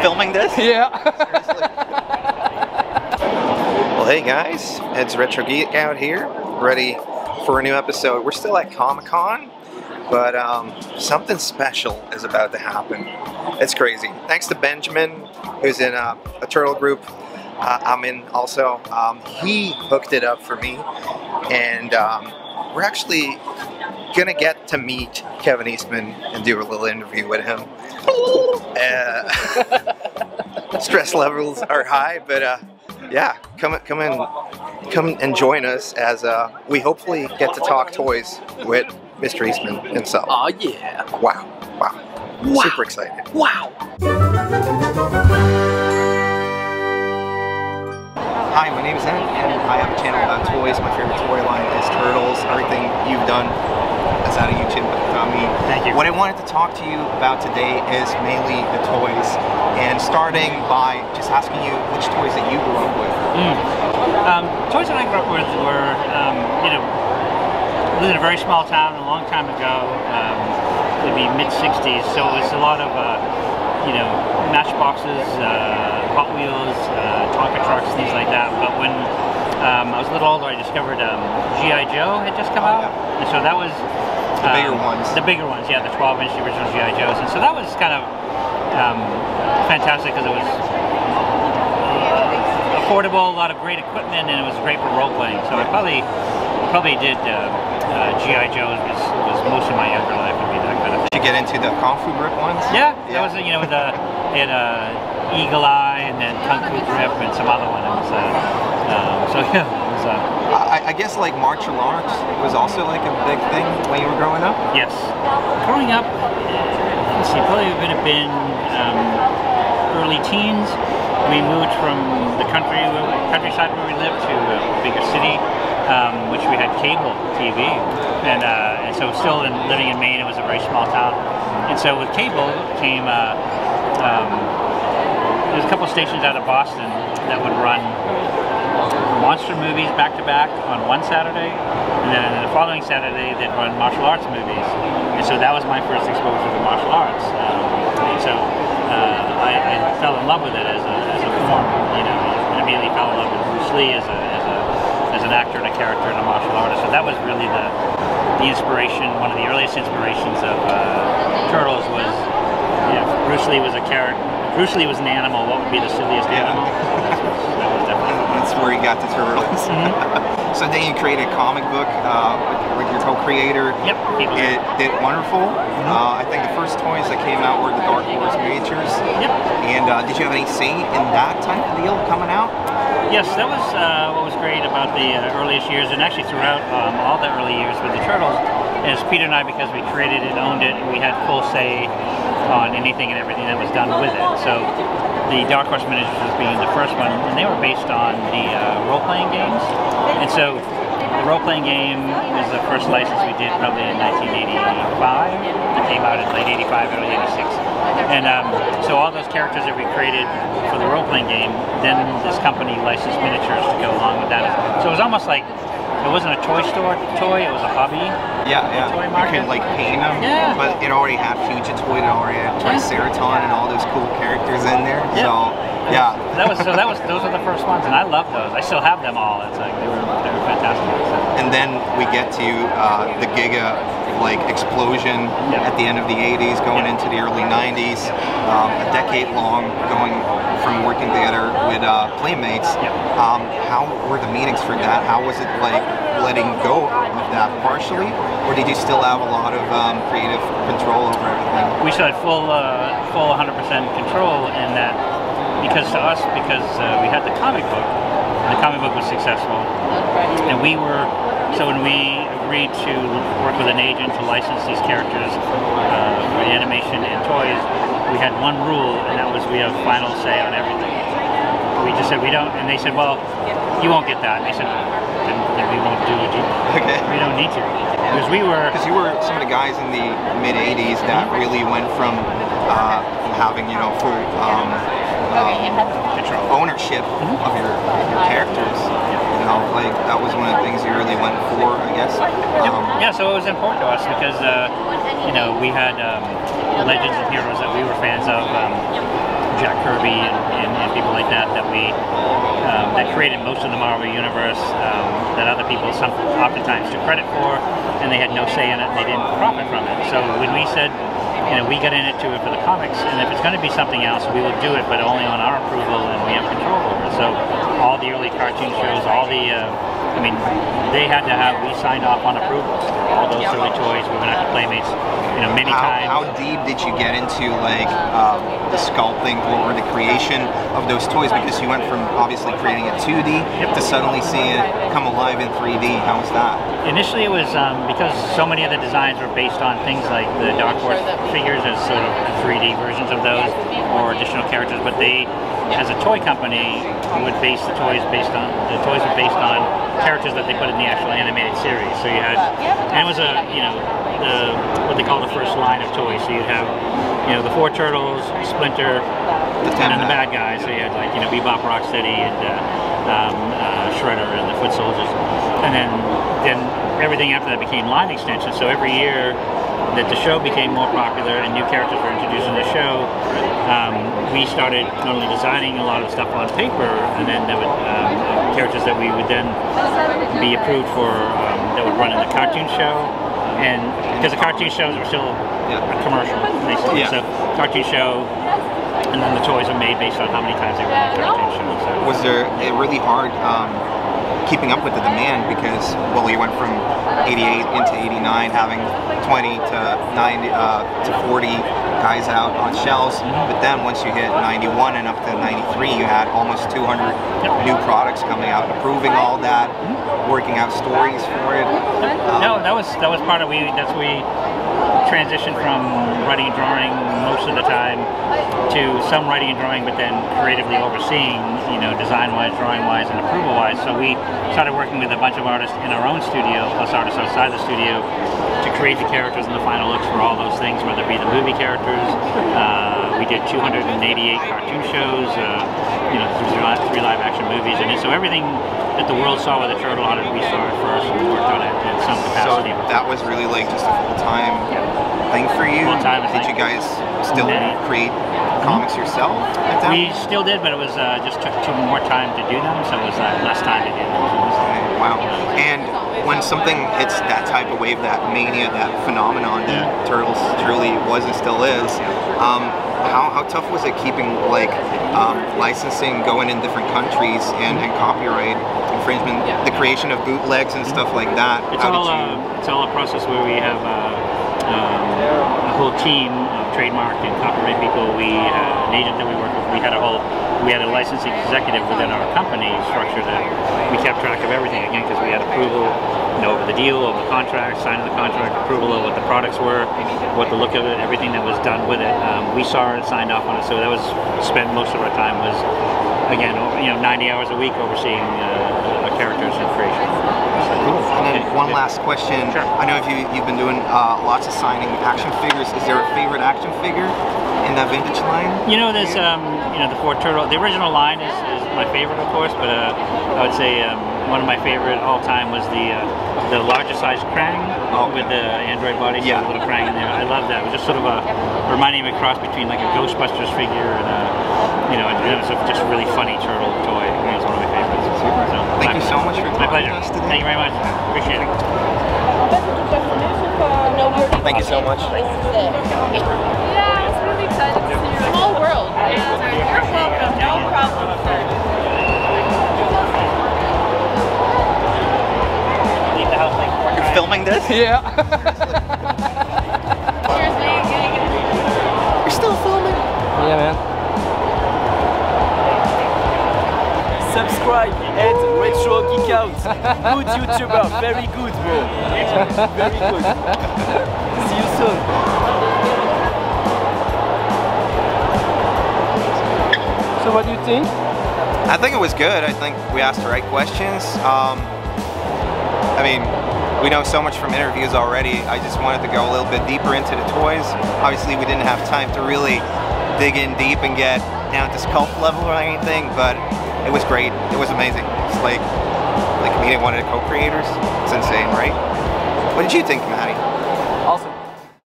filming this? Yeah. Well, hey guys, edsretrogeekout here, ready for a new episode. We're still at Comic-Con, but something special is about to happen. It's crazy. Thanks to Benjamin, who's in a turtle group I'm in also. He hooked it up for me, and we're actually gonna get to meet Kevin Eastman and do a little interview with him. Stress levels are high, but yeah, come and join us as we hopefully get to talk toys with Mr. Eastman himself. Oh yeah! Wow! Super excited! Wow! Hi, my name is Erin, and I have a channel about toys. My favorite toy line is Turtles. Everything you've done is out of YouTube without me. Thank you. What I wanted to talk to you about today is mainly the toys, and starting by just asking you which toys that you grew up with. Toys that I grew up with were, you know, lived in a very small town a long time ago, maybe mid-60s, so it was a lot of, you know, matchboxes, Hot Wheels, Tonka trucks, things like that. But when I was a little older, I discovered G.I. Joe had just come out, and so that was The bigger ones. The bigger ones, yeah, the 12-inch, the original G.I. Joes, and so that was kind of fantastic because it was affordable, a lot of great equipment, and it was great for role-playing. So I probably did G.I. Joe was most of my younger life would be that kind of thing. Did you get into the Kung Fu grip ones? Yeah, that was, you know, they had Eagle Eye and then Kung Fu grip and some other one. So yeah, it was, I guess like martial arts was also like a big thing when you were growing up? Yes. Growing up, let's see, probably would have been early teens. We moved from the countryside where we lived to a bigger city, which we had cable TV, and so still living in Maine, it was a very small town, and so with cable came there's a couple of stations out of Boston that would run monster movies back to back on one Saturday, and then the following Saturday they'd run martial arts movies, and so that was my first exposure to martial arts, and so I fell in love with it as a form, you know, I immediately fell in love with Bruce Lee as an actor and a character and a martial artist, so that was really the inspiration, one of the earliest inspirations of Turtles was, you know, Bruce Lee was a character. Bruce Lee was an animal. What would be the silliest animal? That was definitely. That's where he got the Turtles. So then you created a comic book with your co-creator. Yep. It did wonderful. I think the first toys that came out were the Dark Horse miniatures. Yep. And did you have any say in that type of deal coming out? Yes, that was what was great about the earliest years, and actually throughout all the early years with the Turtles, is Peter and I, because we created it, owned it, we had full say on anything and everything that was done with it. So the Dark Horse miniatures being the first one, and they were based on the role-playing games. And so the role-playing game was the first license we did probably in 1985. It came out in late 85, early 86. And so all those characters that we created for the role-playing game, then this company licensed miniatures to go along with that. So it was almost like, it wasn't a toy store toy, it was a hobby. Yeah. Toy You could like paint them, but it already had Future Toy, it already had Triceratops and all those cool characters in there. Yeah. So yeah. Those were the first ones, and I love those. I still have them all. It's like they were fantastic. And then we get to the Giga explosion at the end of the 80s, going into the early 90s, a decade long, going from working together with Playmates. How were the meetings for that? How was it like letting go of that partially, or did you still have a lot of creative control over everything? We still had full 100% control in that, because to us, we had the comic book, and the comic book was successful, and so when we agreed to work with an agent to license these characters for animation and toys, we had one rule, and that was we have final say on everything. We just said we don't, and they said, well, you won't get that. And they said, then we won't do it. Okay. We don't need to. Because you were some of the guys in the mid 80s that really went from having, you know, full ownership of your characters. You know, like that was one of the things you really went for, I guess. Yeah, so it was important to us because you know, we had legends and heroes that we were fans of. Jack Kirby and people like that that created most of the Marvel universe that other people oftentimes took credit for, and they had no say in it, and they didn't profit from it. So when we said, we got into it for the comics, and if it's going to be something else, we will do it, but only on our approval, and we have control over it. So all the early cartoon shows, all the, they had to have, we signed off on approvals for all those early toys. We went out to Playmates, many times. How deep did you get into like the sculpting or the creation of those toys? Because you went from obviously creating it 2D to suddenly seeing it come alive in 3D. How was that? Initially it was because so many of the designs were based on things like the Dark Horse figures as sort of 3D versions of those or additional characters, but they, as a toy company, would base the toys were based on characters that they put in the actual animated series. So you had, and it was what they call the first line of toys. So you'd have, the 4 Turtles, Splinter, and then the bad guys. So you had like, Bebop, Rocksteady, and Shredder, and the Foot Soldiers. And then everything after that became line extensions. So every year that the show became more popular and new characters were introduced in the show, we started not only designing a lot of stuff on paper, and then there would characters that we would then be approved for that would run in the cartoon show. And because the cartoon shows were still a commercial, basically. So cartoon show, and then the toys are made based on how many times they run the cartoon show. So. Was there really hard keeping up with the demand, because you went from 88 into 89 having 20 to 90 to 40 guys out on shelves, but then once you hit 91 and up to 93 you had almost 200 new products coming out, approving all that, working out stories for it. No, that was part of we transitioned from writing and drawing most of the time to some writing and drawing, but then creatively overseeing, design-wise, drawing-wise, and approval-wise. So we started working with a bunch of artists in our own studio, plus artists outside the studio, to create the characters and the final looks for all those things, whether it be the movie characters. We did 288 cartoon shows, 3 live-action movies, and so everything that the world saw with the turtle on it, we saw it first and worked on it in some capacity. So that was really like just a full-time thing for you? Did you guys still create comics yourself at that We still did, but it was just took more time to do them, so it was less time to do them. Wow. And when something hits that type of wave, that mania, that phenomenon that Turtles truly was and still is, how tough was it keeping licensing going in different countries and copyright infringement, the creation of bootlegs and stuff like that? It's all a process where we have a whole team of trademark and copyright people. We had an agent that we worked with. We had a licensing executive within our company structure that we kept track of everything, again, because we had approval over the deal, over the contract, signing the contract, approval of what the products were, what the look of it, everything that was done with it. We saw it, signed off on it, so that was spent most of our time was, again, 90 hours a week overseeing our characters and creation. Cool. And then one last question. Sure. I know you've been doing lots of signing action figures. Is there a favorite action figure in that vintage line? There's the 4 Turtle. The original line is my favorite, of course, but I would say one of my favorite all time was the larger size Krang with the android body, so the little Krang in there. I love that. It was just sort of reminding me of a cross between like a Ghostbusters figure and it was just a really funny turtle toy. It was one of my favorites. So, Thank you so much for my talking pleasure. to us today. Thank you very much. Appreciate it. Thank you so much. Yeah, it's really exciting to see you. Small world. You're welcome. No problem, sir. Leave the house like 4 times. You're filming this? Yeah. Seriously, You're still filming? Yeah, man. Subscribe at RetroGeekout. Good YouTuber, very good, bro. Very good. See you soon. So what do you think? I think it was good. I think we asked the right questions. We know so much from interviews already. I just wanted to go a little bit deeper into the toys. Obviously, we didn't have time to really dig in deep and get down to sculpt level or anything, but it was great. It was amazing. It's like meeting one of the co-creators. It's insane, right? What did you think, man?